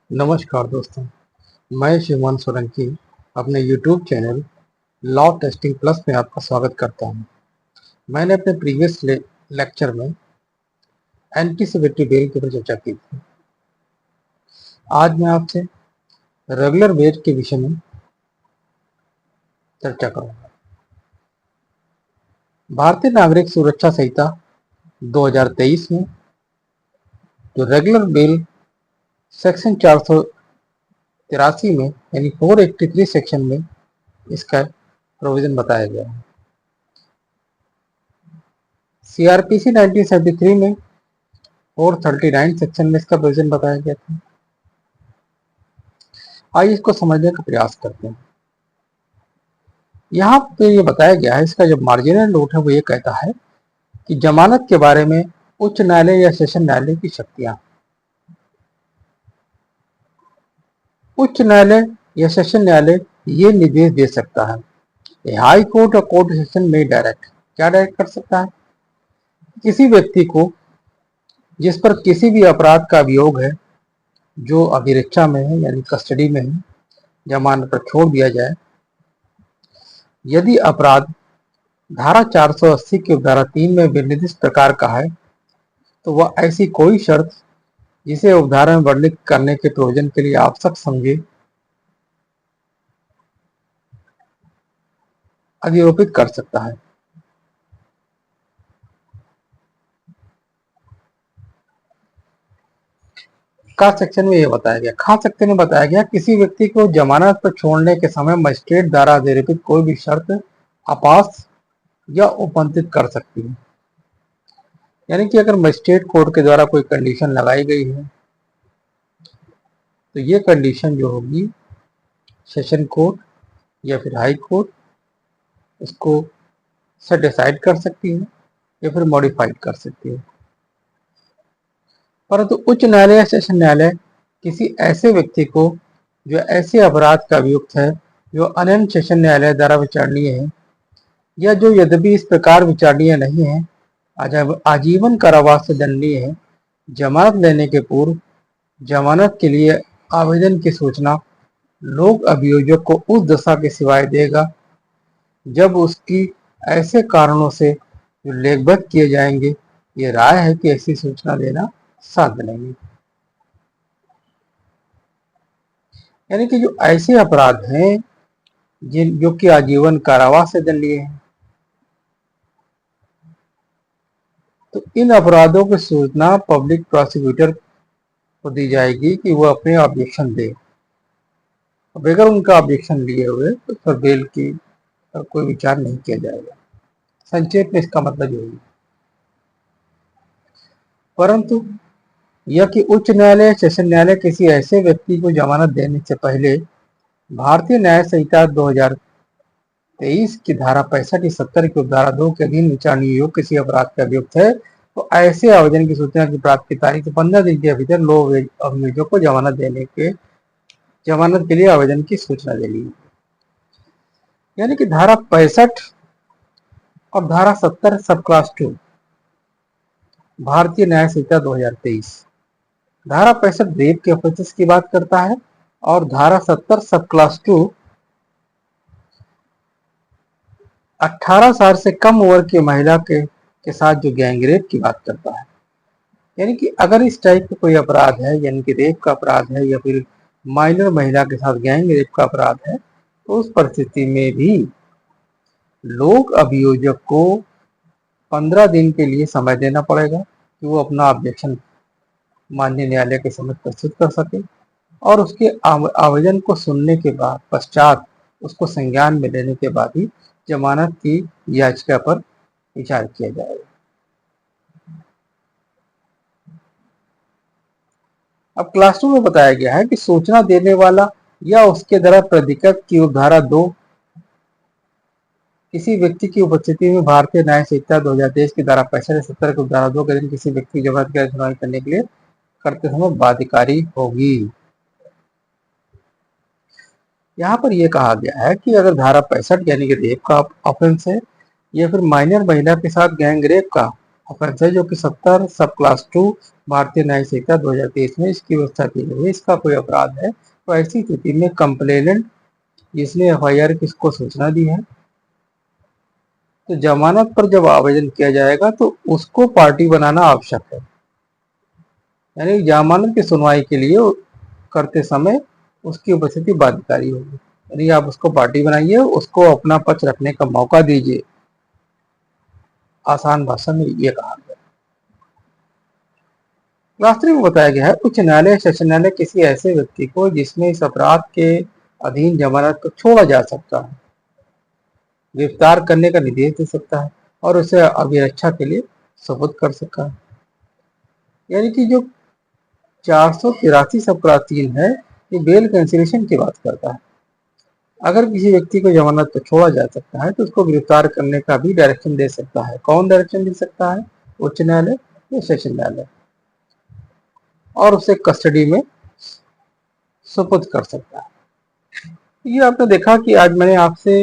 नमस्कार दोस्तों, मैं शिवमान सोलंकी अपने YouTube channel law testing plus में आपका स्वागत करता हूं। मैंने अपने प्रीवियस लेक्चर में एंटीसिपेटरी बेल के ऊपर चर्चा की थी। आज मैं आपसे रेगुलर बेल के विषय में चर्चा करूंगा। भारतीय नागरिक सुरक्षा संहिता 2023 में जो रेगुलर बेल सेक्शन 483 में यानी 483 सेक्शन में इसका प्रोविजन बताया गया है। CRPC 1973 में 439 सेक्शन में इसका प्रोविजन बताया गया था। आइए इसको समझने का प्रयास करते हैं। यहाँ पे ये बताया गया है, इसका जो मार्जिनल नोट है वो ये कहता है कि जमानत के बारे में उच्च न्यायालय या सेशन न्यायालय की शक्तियां। उच्च न्यायालय या सेशन न्यायालय ये निर्देश दे सकता है। हाई कोर्ट और कोर्ट सेशन में डायरेक्ट कर सकता है किसी व्यक्ति को जिस पर किसी भी अपराध का अभियोग है, जो अभिरक्षा में है यानी कस्टडी में है, जमानत पर छोड़ दिया जाए। यदि अपराध धारा 480 के धारा 3 में निर्दिष्ट प्रकार का है तो वह ऐसी कोई शर्त जिसे उपधारा में वर्णित करने के प्रयोजन के लिए आवश्यक समझे अधिरोपित कर सकता है। का सेक्शन में यह बताया गया, खास सेक्शन में बताया गया किसी व्यक्ति को जमानत पर छोड़ने के समय मजिस्ट्रेट द्वारा अधिरोपित कोई भी शर्त अपास या उपंथित कर सकती है। यानी कि अगर मजिस्ट्रेट कोर्ट के द्वारा कोई कंडीशन लगाई गई है तो ये कंडीशन जो होगी सेशन कोर्ट या फिर हाई कोर्ट उसको से डिसाइड कर सकती है या फिर मॉडिफाइड कर सकती है। परंतु उच्च न्यायालय या सेशन न्यायालय किसी ऐसे व्यक्ति को जो ऐसे अपराध का अभियुक्त है जो अन्य सेशन न्यायालय द्वारा विचारणीय है या जो यद्यपि इस प्रकार विचारणीय नहीं है, आजीवन कारावास से दंडनीय है, जमानत लेने के पूर्व जमानत के लिए आवेदन की सूचना लोक अभियोजक को उस दशा के सिवाय देगा जब उसकी ऐसे कारणों से जो लेखबद्ध किए जाएंगे ये राय है कि ऐसी सूचना देना साध्य नहीं। यानी कि जो ऐसे अपराध हैं जो कि आजीवन कारावास से दंडनीय है, तो इन अपराधों की सूचना पब्लिक प्रोसिक्यूटर को दी जाएगी कि वह अपने ऑब्जेक्शन दे। बगैर उनका ऑब्जेक्शन लिए हुए तो फिर बेल की कोई विचार नहीं किया जाएगा। संक्षेप में इसका मतलब यही है। परंतु यह कि उच्च न्यायालय सेशन न्यायालय किसी ऐसे व्यक्ति को जमानत देने से पहले भारतीय न्याय संहिता 2023 की धारा 65 या 70 की उपधारा 2 के अधीन विचारणीय योग किसी अपराध का अभियुक्त है तो ऐसे आवेदन की सूचना की प्राप्ति की तारीख से 15 दिन के भीतर लोक अभियोजक को जमानत के लिए आवेदन की सूचना देनी है। यानी कि धारा 65 और धारा 70 सब क्लास 2 भारतीय न्याय संहिता 2023 धारा 65 रेप के ऑफेंसेस की बात करता है और धारा 70 सब क्लास 2 18 साल से कम उम्र की महिला के साथ जो गैंग रेप की बात करता है। यानी कि अगर इस टाइप का कोई अपराध है यानी कि रेप का अपराध है या फिर माइनर महिला के साथ गैंग रेप का अपराध है तो उस परिस्थिति में भी लोक अभियोजक को 15 दिन के लिए समय देना पड़ेगा कि वो अपना ऑब्जेक्शन माननीय न्यायालय के समक्ष प्रस्तुत कर सके और उसके आवेदन को सुनने के बाद पश्चात उसको संज्ञान में लेने के बाद ही जमानत की याचिका पर विचार किया जाएगा। अब क्लास 2 में बताया गया है कि सूचना देने वाला या उसके द्वारा प्राधिकृत की उपधारा 2 किसी व्यक्ति की उपस्थिति में भारतीय न्याय संहिता 2023 की धारा 65 70 की उपधारा 2 के दिन किसी व्यक्ति की जमानत की सुनवाई करने के लिए करते समय बाध्यकारी होगी। यहाँ पर यह कहा गया है कि अगर धारा 65 यानी कि रेप का ऑफेंस है या फिर माइनर महिला के साथ गैंग रेप का ऑफेंस है जो कि 70 सब क्लास 2 भारतीय न्याय संहिता 2023 में इसकी व्यवस्था की गई है। इसका कोई अपराध है तो ऐसी स्थिति में कंप्लेनेंट जिसने एफआईआर किसको सूचना दी है, तो जमानत पर जब आवेदन किया जाएगा तो उसको पार्टी बनाना आवश्यक है। यानी जमानत की सुनवाई के लिए करते समय उसकी उपस्थिति बाध्यकारी होगी। यानी आप उसको पार्टी बनाइए, उसको अपना पक्ष रखने का मौका दीजिए। आसान भाषा में ये कहा गया। क्लास 3 में बताया गया है उच्च न्यायालय सेशन न्यायालय किसी ऐसे व्यक्ति को जिसमें इस अपराध के अधीन जमानत को छोड़ा जा सकता है गिरफ्तार करने का निर्देश दे सकता है और उसे अभिरक्षा के लिए सुपुर्द कर सकता है। यानी कि जो 483 सब क्लास 3 है ये बेल कैंसिलेशन की बात करता है। अगर किसी व्यक्ति को जमानत पर छोड़ा जा सकता है तो उसको गिरफ्तार करने का भी डायरेक्शन दे सकता है। कौन डायरेक्शन दे सकता है? उच्च न्यायालय या सेशन न्यायालय, और उसे कस्टडी में सुपुर्द कर सकता है। ये आपने देखा कि आज मैंने आपसे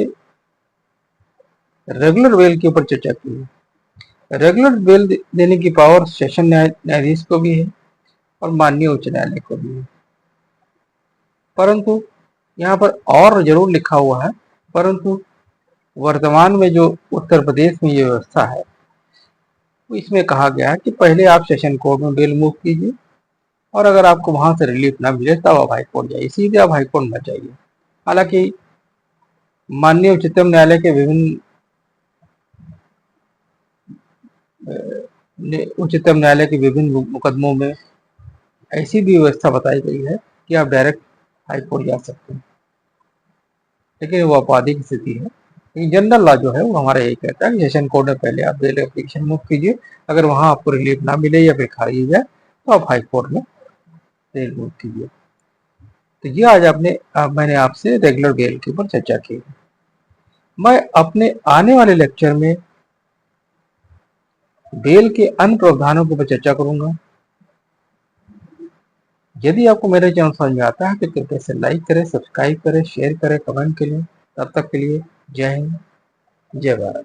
रेगुलर बेल के ऊपर चर्चा की है। रेगुलर बेल देने की पावर सेशन न्यायाधीश को भी है और माननीय उच्च न्यायालय को भी है, परंतु यहाँ पर और जरूर लिखा हुआ है, परंतु वर्तमान में जो उत्तर प्रदेश में ये व्यवस्था है तो इसमें कहा गया है कि पहले आप सेशन कोर्ट में बेल मूव कीजिए और अगर आपको वहां से रिलीफ ना मिले तब आप हाईकोर्ट जाइए, सीधे आप हाईकोर्ट मत जाइए। हालांकि माननीय उच्चतम न्यायालय के विभिन्न उच्चतम न्यायालय के विभिन्न मुकदमों में ऐसी भी व्यवस्था बताई गई है कि आप डायरेक्ट हाईकोर्ट जा सकते हैं, लेकिन वो आपराधिक स्थिति है। लेकिन जनरल लॉ जो है वो हमारा यही कहता है कि सेशन कोर्ट में पहले आप बेल एप्लीकेशन मूव कीजिए, अगर वहां आपको रिलीफ ना मिले या फिर खारिज हो जाए तो आप हाईकोर्ट में बेल मूव कीजिए। तो ये आज मैंने आपसे रेगुलर बेल के ऊपर चर्चा की। मैं अपने आने वाले लेक्चर में बेल के अन्य प्रावधानों के ऊपर चर्चा करूंगा। यदि आपको मेरा चैनल समझ में आता है तो कृपया से लाइक करें, सब्सक्राइब करें, शेयर करें कमेंट के लिए। तब तक के लिए जय हिंद, जय भारत।